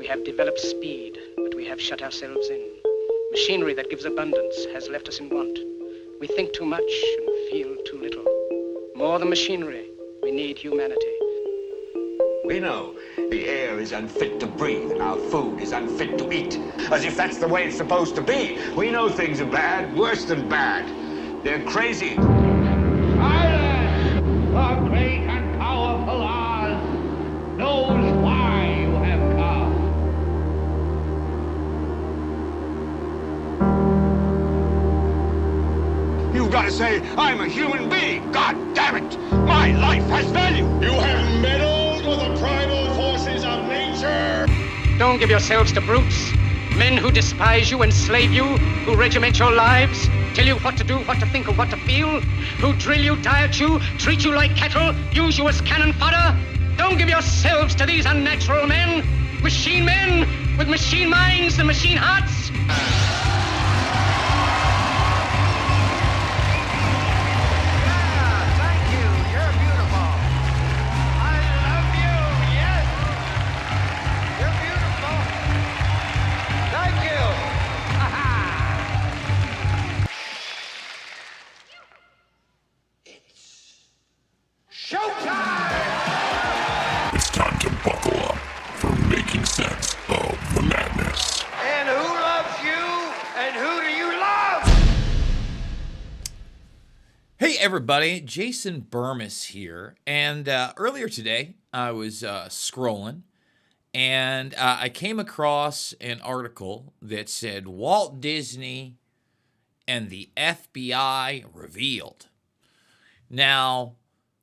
We have developed speed, but we have shut ourselves in. Machinery that gives abundance has left us in want. We think too much and feel too little. More than machinery, we need humanity. We know the air is unfit to breathe and our food is unfit to eat, as if that's the way it's supposed to be. We know things are bad, worse than bad. They're crazy. Silence! The great and powerful Oz knows why you have come. You've got to say, I'm a human being. God damn it! My life has value. You have meddled with the primal forces of nature. Don't give yourselves to brutes, men who despise you, enslave you, who regiment your lives, tell you what to do, what to think, or what to feel, who drill you, diet you, treat you like cattle, use you as cannon fodder. Don't give yourselves to these unnatural men with machine minds and machine hearts. It's time to buckle up for making sense of the madness. And who loves you? And who do you love? Hey everybody, Jason Bermas here, and earlier today I was scrolling, and I came across an article that said Walt Disney and the FBI revealed. Now,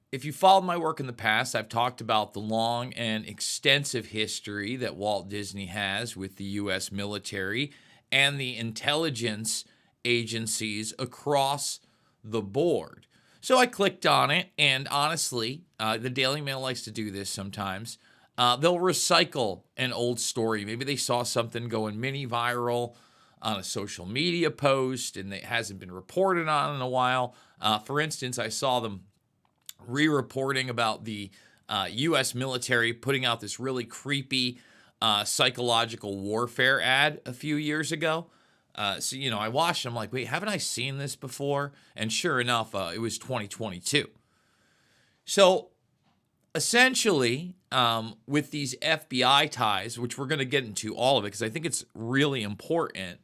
if you followed my work in the past, I've talked about the long and extensive history that Walt Disney has with the U.S. military and the intelligence agencies across the board. So I clicked on it, and honestly, the Daily Mail likes to do this sometimes. They'll recycle an old story. Maybe they saw something going mini viral on a social media post, and it hasn't been reported on in a while. For instance, I saw them re-reporting about the U.S. military putting out this really creepy psychological warfare ad a few years ago. So, I watched it. I'm like, wait, haven't I seen this before? And sure enough, it was 2022. So, essentially, with these FBI ties, which we're going to get into all of it because I think it's really important,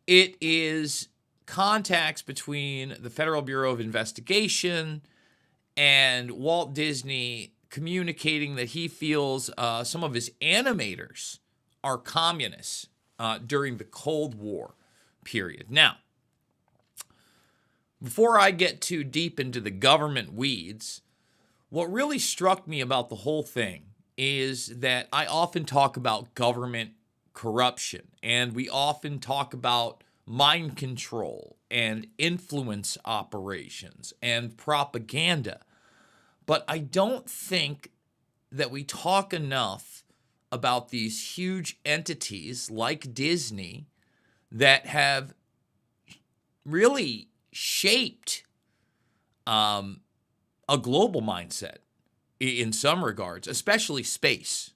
it is contacts between the Federal Bureau of Investigation and Walt Disney communicating that he feels some of his animators are communists during the Cold War period. Now, before I get too deep into the government weeds, what really struck me about the whole thing is that I often talk about government corruption, and we often talk about mind control and influence operations and propaganda. But I don't think that we talk enough about these huge entities like Disney that have really shaped a global mindset in some regards, especially space.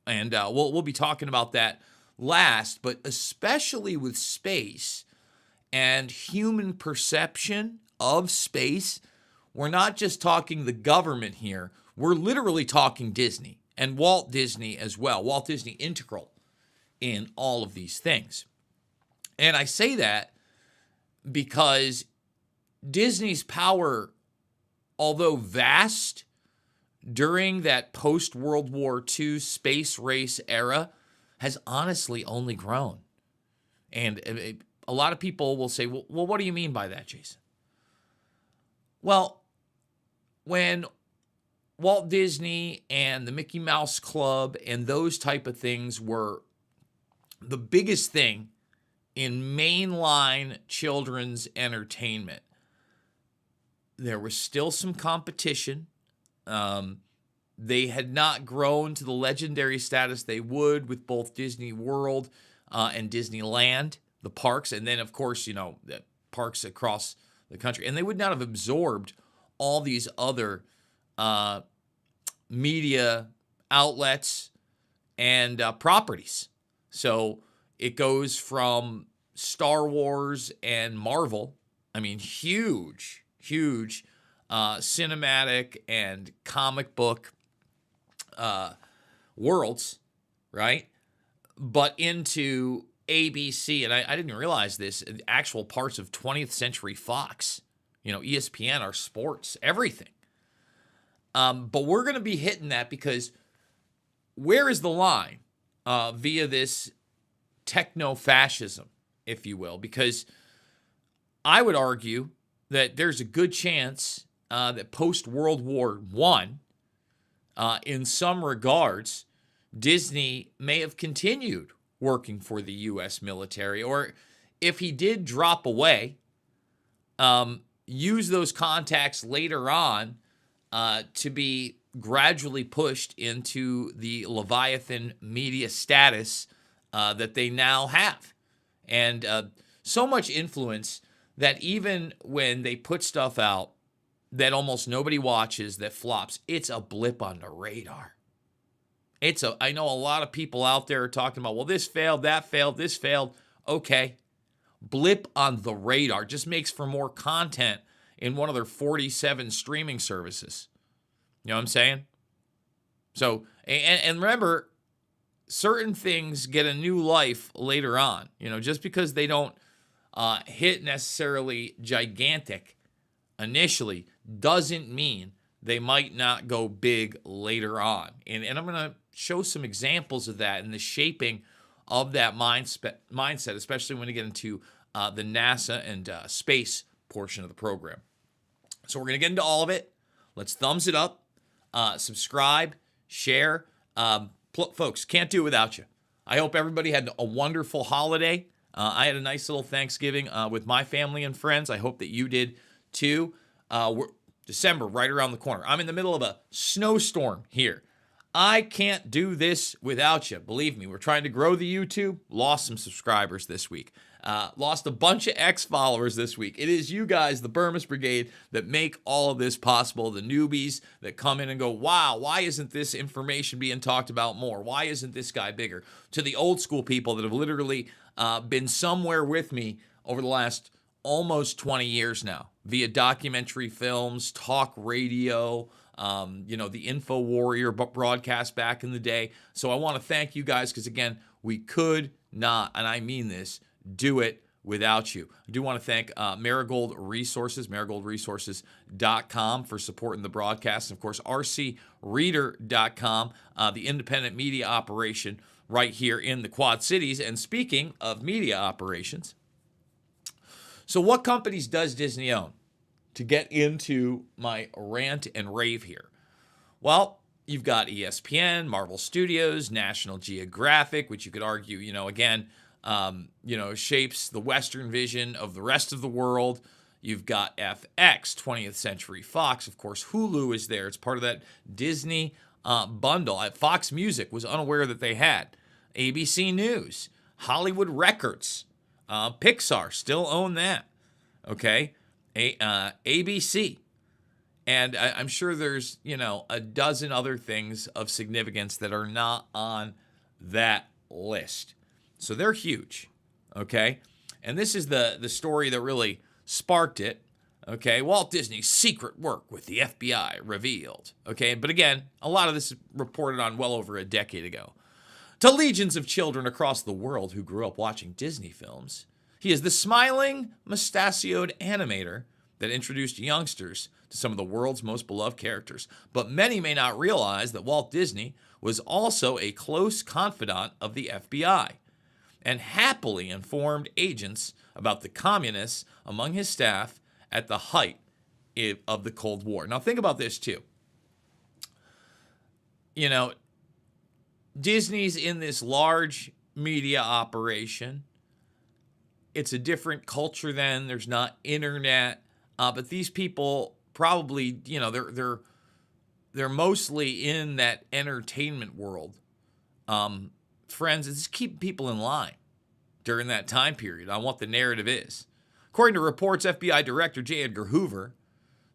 And we'll be talking about that last, but especially with space and human perception of space, we're not just talking the government here. We're literally talking Disney and Walt Disney as well. Walt Disney integral in all of these things. And I say that because Disney's power, although vast during that post-World War II space race era, has honestly only grown. And a lot of people will say, well, what do you mean by that, Jason? Well, when Walt Disney and the Mickey Mouse Club and those type of things were the biggest thing in mainline children's entertainment, there was still some competition. They had not grown to the legendary status they would with both Disney World and Disneyland, the parks, and then, of course, the parks across the country. And they would not have absorbed all these other media outlets and properties. So it goes from Star Wars and Marvel. I mean, huge cinematic and comic book worlds, right? But into ABC, and I didn't realize this, actual parts of 20th Century Fox, ESPN, our sports, everything. But we're going to be hitting that because where is the line via this techno-fascism, if you will? Because I would argue that there's a good chance that post-World War I, in some regards, Disney may have continued working for the U.S. military, or if he did drop away, use those contacts later on to be gradually pushed into the Leviathan media status that they now have. And so much influence that even when they put stuff out that almost nobody watches, that flops, it's a blip on the radar. I know a lot of people out there are talking about, well, this failed, that failed, this failed. Okay. Blip on the radar just makes for more content in one of their 47 streaming services. You know what I'm saying? So, and remember, certain things get a new life later on. Just because they don't hit necessarily gigantic initially doesn't mean they might not go big later on. And I'm going to show some examples of that in the shaping of that mindset, especially when you get into the NASA and space portion of the program. So we're going to get into all of it. Let's thumbs it up, subscribe, share. Folks, can't do it without you. I hope everybody had a wonderful holiday. I had a nice little Thanksgiving with my family and friends. I hope that you did too. December, right around the corner. I'm in the middle of a snowstorm here. I can't do this without you. Believe me, we're trying to grow the YouTube. Lost some subscribers this week. Lost a bunch of X-followers this week. It is you guys, the Bermas Brigade, that make all of this possible. The newbies that come in and go, wow, why isn't this information being talked about more? Why isn't this guy bigger? To the old school people that have literally been somewhere with me over the last almost 20 years now, via documentary films, talk radio, the Info Warrior broadcast back in the day. So I want to thank you guys because, again, we could not, and I mean this, do it without you. I do want to thank Marigold Resources, marigoldresources.com for supporting the broadcast. And, of course, rcreader.com, the independent media operation right here in the Quad Cities. And speaking of media operations, so what companies does Disney own? To get into my rant and rave here. Well, you've got ESPN, Marvel Studios, National Geographic, which you could argue, shapes the Western vision of the rest of the world. You've got FX, 20th Century Fox. Of course, Hulu is there. It's part of that Disney bundle. Fox Music was unaware that they had. ABC News, Hollywood Records, Pixar still own that. Okay. ABC. And I'm sure there's, a dozen other things of significance that are not on that list. So they're huge, okay? And this is the story that really sparked it, okay? Walt Disney's secret work with the FBI revealed, okay? But again, a lot of this is reported on well over a decade ago. To legions of children across the world who grew up watching Disney films, he is the smiling, mustachioed animator that introduced youngsters to some of the world's most beloved characters. But many may not realize that Walt Disney was also a close confidant of the FBI and happily informed agents about the communists among his staff at the height of the Cold War. Now think about this too. Disney's in this large media operation. It's a different culture then. There's not internet. But these people probably, they're mostly in that entertainment world. Friends, it's keeping people in line during that time period on what the narrative is. According to reports, FBI Director J. Edgar Hoover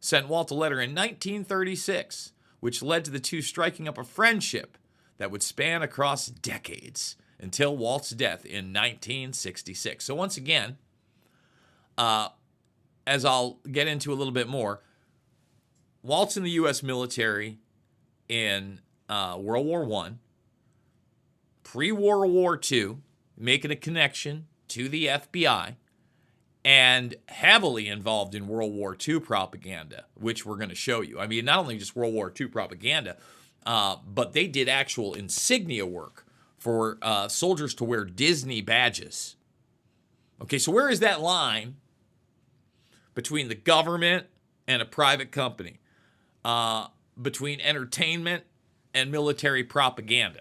sent Walt a letter in 1936, which led to the two striking up a friendship that would span across decades until Walt's death in 1966. So once again, as I'll get into a little bit more, Walt's in the U.S. military in World War I, pre-World War II, making a connection to the FBI, and heavily involved in World War II propaganda, which we're going to show you. I mean, not only just World War II propaganda, but they did actual insignia work for soldiers to wear Disney badges. Okay, so where is that line between the government and a private company? Between entertainment and military propaganda?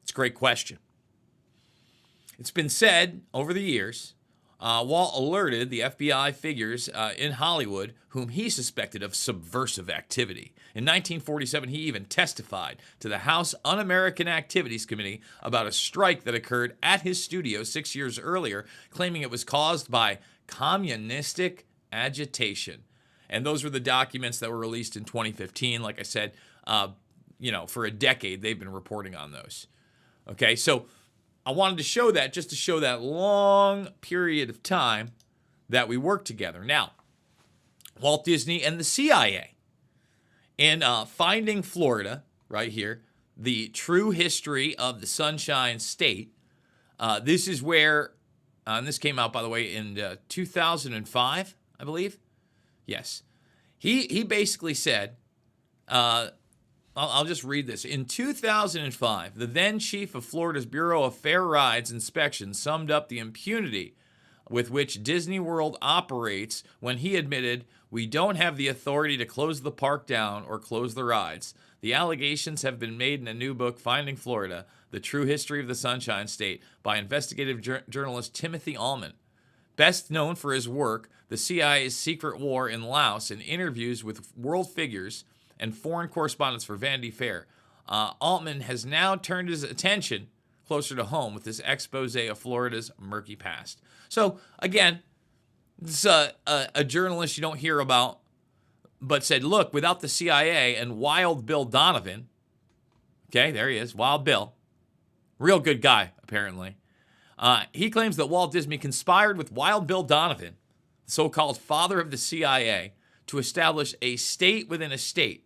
It's a great question. It's been said over the years, Walt alerted the FBI figures in Hollywood whom he suspected of subversive activity. In 1947, he even testified to the House Un-American Activities Committee about a strike that occurred at his studio 6 years earlier, claiming it was caused by communistic agitation. And those were the documents that were released in 2015. Like I said, for a decade, they've been reporting on those. Okay, so I wanted to show that just to show that long period of time that we worked together. Now, Walt Disney and the CIA in Finding Florida, right here, the true history of the Sunshine State. This is where, and this came out, by the way, in 2005, I believe. Yes. He basically said, I'll just read this. In 2005, the then chief of Florida's Bureau of Fair Rides Inspection summed up the impunity with which Disney World operates when he admitted, "We don't have the authority to close the park down or close the rides. The allegations have been made in a new book, Finding Florida, The True History of the Sunshine State, by investigative journalist Timothy Ullman. Best known for his work, The CIA's Secret War in Laos, and interviews with world figures and foreign correspondents for Vanity Fair. Altman has now turned his attention closer to home with this expose of Florida's murky past." So, again, this is a journalist you don't hear about, but said, look, without the CIA and Wild Bill Donovan, okay, there he is, Wild Bill, real good guy, apparently. He claims that Walt Disney conspired with Wild Bill Donovan, the so-called father of the CIA, to establish a state within a state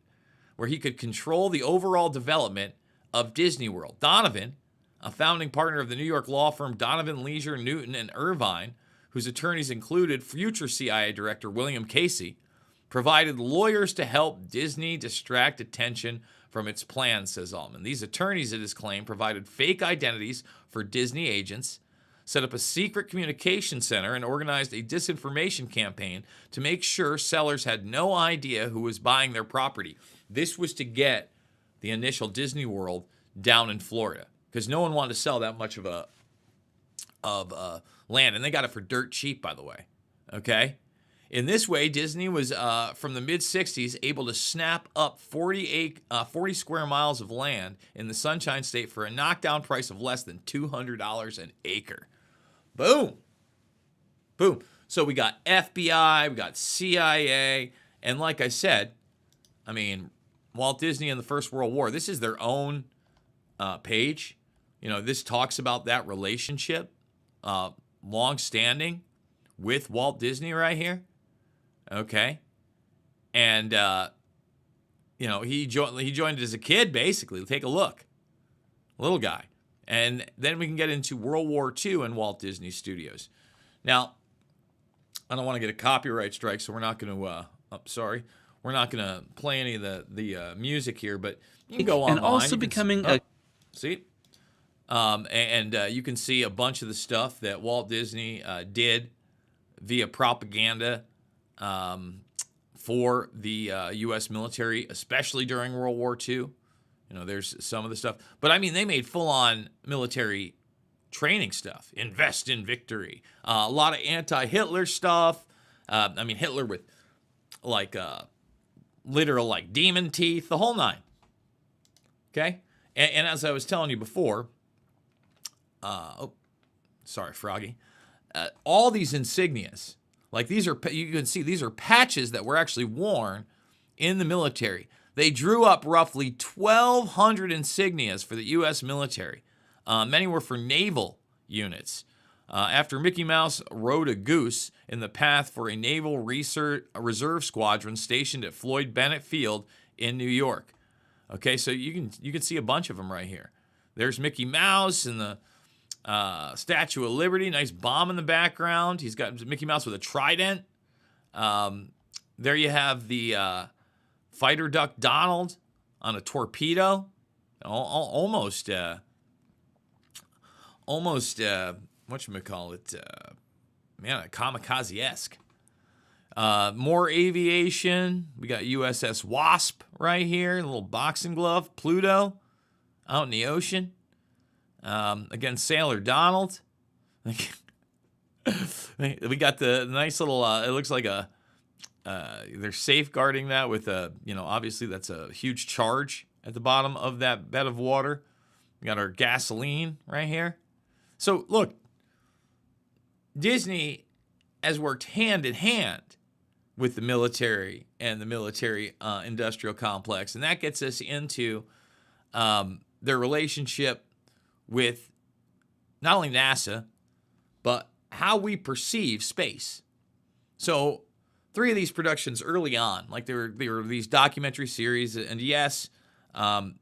where he could control the overall development of Disney World. Donovan, a founding partner of the New York law firm Donovan, Leisure, Newton, and Irvine, whose attorneys included future CIA Director William Casey, provided lawyers to help Disney distract attention from its plans, says Altman. These attorneys, it is claimed, provided fake identities for Disney agents, set up a secret communication center, and organized a disinformation campaign to make sure sellers had no idea who was buying their property. This was to get the initial Disney World down in Florida, because no one wanted to sell that much of land, and they got it for dirt cheap, by the way. Okay? In this way, Disney was, from the mid-'60s, able to snap up 40 square miles of land in the Sunshine State for a knockdown price of less than $200 an acre. Boom. Boom. So we got FBI, we got CIA, and like I said, I mean, Walt Disney and the First World War, this is their own page. You know, this talks about that relationship, long-standing, with Walt Disney right here. Okay. And, he joined as a kid, basically. Take a look. Little guy. And then we can get into World War II and Walt Disney Studios. Now, I don't want to get a copyright strike, so we're not going to, we're not going to play any of the music here, but you can go online. And also becoming a... See? And you can see a bunch of the stuff that Walt Disney did via propaganda for the U.S. military, especially during World War II. You know, there's some of the stuff. But, I mean, they made full-on military training stuff. Invest in victory. A lot of anti-Hitler stuff. Hitler with, literal, demon teeth. The whole nine. Okay? And as I was telling you before... sorry, Froggy. All these insignias, you can see these are patches that were actually worn in the military. They drew up roughly 1,200 insignias for the U.S. military. Many were for naval units. After Mickey Mouse rode a goose in the path for a naval reserve squadron stationed at Floyd Bennett Field in New York. Okay, so you can see a bunch of them right here. There's Mickey Mouse and the Statue of Liberty. Nice bomb in the background. He's got Mickey Mouse with a trident. There you have the fighter duck Donald on a torpedo. Almost whatchamacallit, kamikaze-esque. More aviation. We got USS Wasp right here, a little boxing glove. Pluto out in the ocean. Again, Sailor Donald. We got the nice little, it looks like they're safeguarding that with obviously that's a huge charge at the bottom of that bed of water. We got our gasoline right here. So look, Disney has worked hand in hand with the military and the military industrial complex. And that gets us into their relationship with not only NASA, but how we perceive space. So 3 of these productions early on, like they were these documentary series. And yes,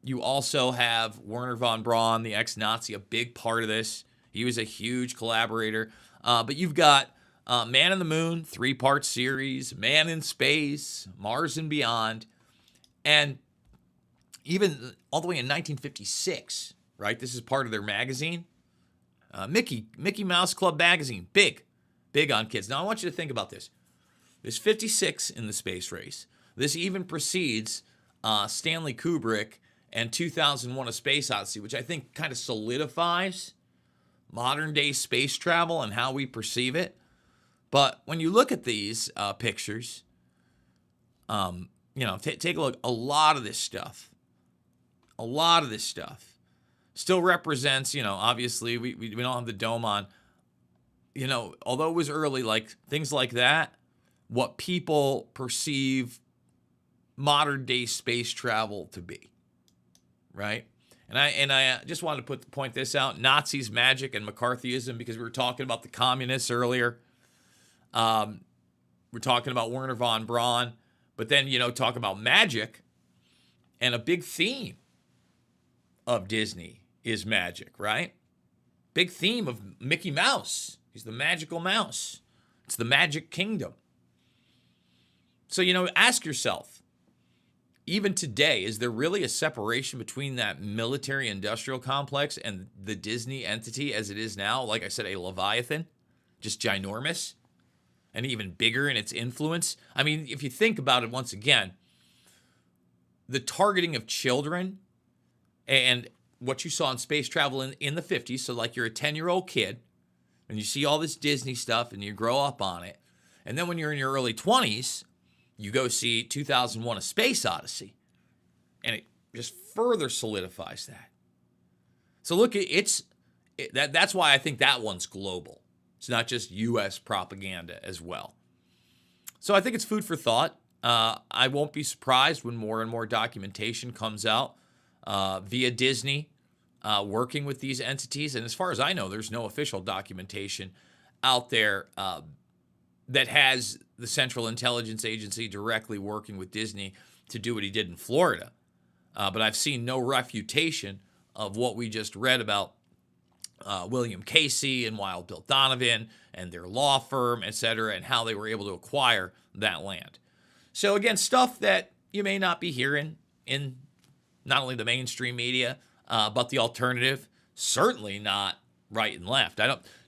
you also have Werner von Braun, the ex-Nazi, a big part of this. He was a huge collaborator. But you've got Man on the Moon, 3-part series, Man in Space, Mars and Beyond, and even all the way in 1956, right? This is part of their magazine. Mickey Mouse Club magazine, big on kids. Now I want you to think about this. There's 56 in the space race. This even precedes Stanley Kubrick and 2001: A Space Odyssey, which I think kind of solidifies modern day space travel and how we perceive it. But when you look at these pictures, take a look. A lot of this stuff still represents, obviously we don't have the dome on, although it was early, like things like that, what people perceive modern day space travel to be, right? And I just wanted to point this out: Nazis, magic, and McCarthyism, because we were talking about the communists earlier. We're talking about Werner von Braun, but then talk about magic, and a big theme of Disney is magic, right? Big theme of Mickey Mouse. He's the magical mouse. It's the Magic Kingdom. So ask yourself, even today, is there really a separation between that military-industrial complex and the Disney entity as it is now? Like I said, a Leviathan, just ginormous, and even bigger in its influence. I mean, if you think about it once again, the targeting of children and what you saw in space travel in the 50s, so like you're a 10-year-old kid, and you see all this Disney stuff, and you grow up on it, and then when you're in your early 20s, you go see 2001: A Space Odyssey, and it just further solidifies that. So look, that's why I think that one's global. It's not just U.S. propaganda as well. So I think it's food for thought. I won't be surprised when more and more documentation comes out via Disney working with these entities. And as far as I know, there's no official documentation out there that has the Central Intelligence Agency directly working with Disney to do what he did in Florida. But I've seen no refutation of what we just read about William Casey and Wild Bill Donovan and their law firm, et cetera, and how they were able to acquire that land. So again, stuff that you may not be hearing in not only the mainstream media, but the alternative. Certainly not right and left.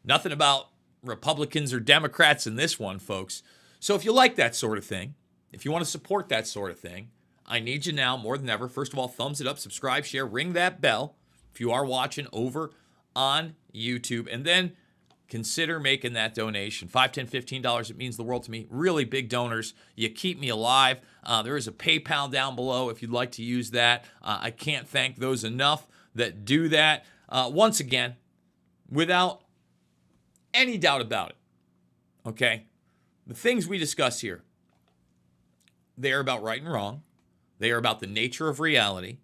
Nothing about Republicans or Democrats in this one, folks. So if you like that sort of thing, if you want to support that sort of thing, I need you now more than ever. First of all, thumbs it up, subscribe, share, ring that bell if you are watching over on YouTube, and then consider making that donation. $5, $10, $15, it means the world to me. Really big donors. You keep me alive. There is a PayPal down below if you'd like to use that. I can't thank those enough that do that. Once again, without any doubt about it, okay? The things we discuss here, they are about right and wrong. They are about the nature of reality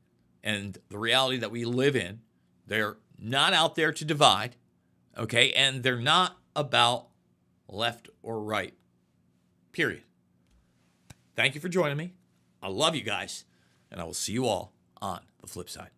and the reality that we live in. They're not out there to divide, okay? And they're not about left or right, period. Thank you for joining me. I love you guys, and I will see you all on the flip side.